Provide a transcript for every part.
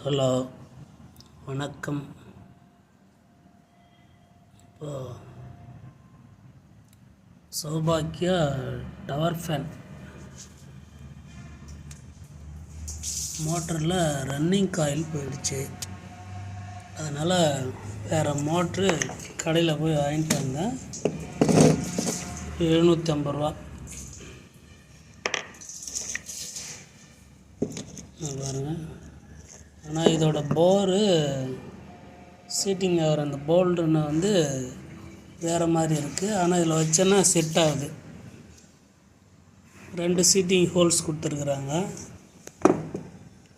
Hello, வணக்கம். இப்போ சௌபாக்கியா tower fan மோட்டரில் ரன்னிங் காயில் போயிடுச்சு. அதனால் வேறு மோட்ரு கடையில் போய் வாங்கிட்டு வந்தேன். 750 ரூபா. பாருங்கள். ஆனால் இதோட போரு சீட்டிங் ஆகிற அந்த போல்டுன்னு வந்து வேறு மாதிரி இருக்குது. ஆனால் இதில் வச்சேன்னா செட் ஆகுது. 2 சீட்டிங் ஹோல்ஸ் கொடுத்துருக்குறாங்க.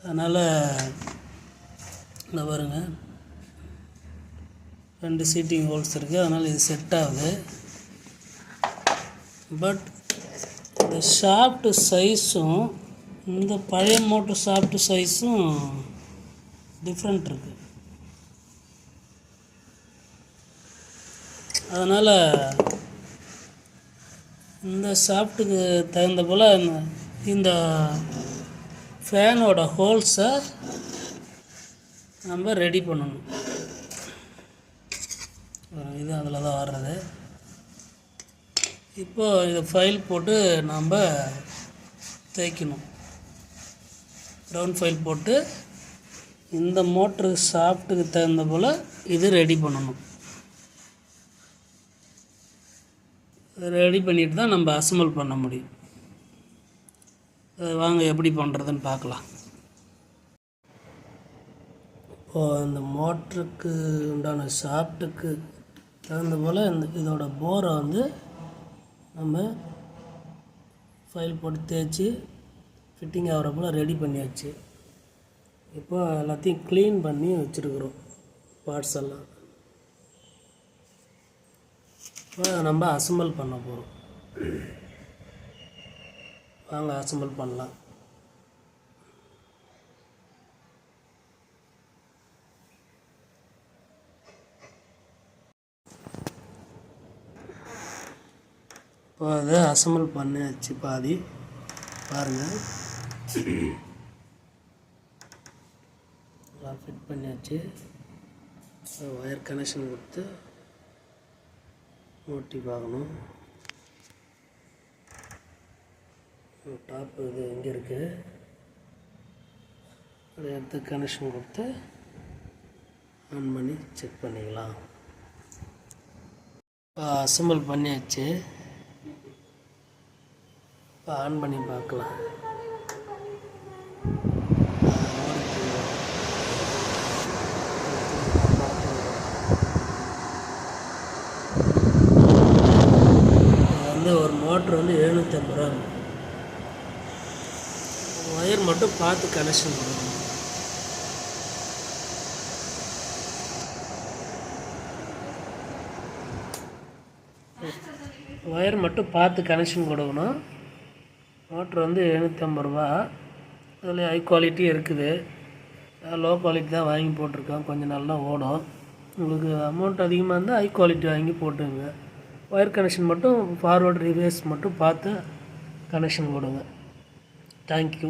அதனால் இந்த பாருங்க, 2 சீட்டிங் ஹோல்ஸ் இருக்குது. அதனால் இது செட் ஆகுது. பட் இந்த ஷாஃப்ட் சைஸும் இந்த பழைய மோட்டர் ஷாஃப்ட் சைஸும் டிஃப்ரெண்ட் இருக்குது. அதனால் இந்த ஷாஃப்ட்டுக்கு தகுந்த போல் இந்த ஃபேனோட ஹோல்ஸை நம்ம ரெடி பண்ணணும். இது அதில் தான் வர்றது. இப்போது இதை ஃபைல் போட்டு நம்ம தேய்க்கணும். ரவுண்ட் ஃபைல் போட்டு இந்த மோட்ரு ஷாஃப்ட்டுக்கு தகுந்த போல் இது ரெடி பண்ணணும். ரெடி பண்ணிட்டு தான் நம்ம அசெம்பிள் பண்ண முடியும். வாங்க எப்படி பண்ணுறதுன்னு பார்க்கலாம். இப்போது இந்த மோட்டருக்கு உண்டான ஷாஃப்ட்டுக்கு தகுந்த போல் இதோட போரை வந்து நம்ம ஃபைல் போட்டு தேய்ச்சி ஃபிட்டிங் ஆகிற போல் ரெடி பண்ணியாச்சு. இப்போ எல்லாத்தையும் க்ளீன் பண்ணி வச்சுருக்குறோம், பார்ட்ஸ் எல்லாம். இப்போ நம்ம அசெம்பிள் பண்ண போகிறோம். வாங்க அசெம்பிள் பண்ணலாம். இப்போ அதை அசெம்பிள் பண்ணியாச்சு பாதி. பாருங்கள், ஃபிட் பண்ணியாச்சு. ஒயர் கனெக்ஷன் கொடுத்து ஓட்டி பார்க்கணும். டாப்பு இது எங்கே இருக்குது, அதை எடுத்து கனெக்ஷன் கொடுத்து ஆன் பண்ணி செக் பண்ணிக்கலாம். இப்போ அசெம்பிள் பண்ணியாச்சு. இப்போ ஆன் பண்ணி பார்க்கலாம். ஒரு மோட்ரு வந்து 750 ரூபா. ஒயர் மட்டும் பார்த்து கனெக்ஷன் பண்ணணும். ஒயர் மட்டும் பார்த்து கனெக்ஷன் கொடுக்கணும். மோட்ரு வந்து 750 ரூபா. அதில் ஹை குவாலிட்டி இருக்குது, லோ குவாலிட்டி தான் வாங்கி போட்டிருக்கேன். கொஞ்சம் நல்லா ஓடும். உங்களுக்கு அமௌண்ட் அதிகமாக இருந்தால் ஹை குவாலிட்டி வாங்கி போட்டுங்க. ஒயர் கனெக்ஷன் மட்டும் ஃபார்வர்டு ரிவர்ஸ் மட்டும் பார்த்து கனெக்ஷன் கொடுங்க. தேங்க்யூ.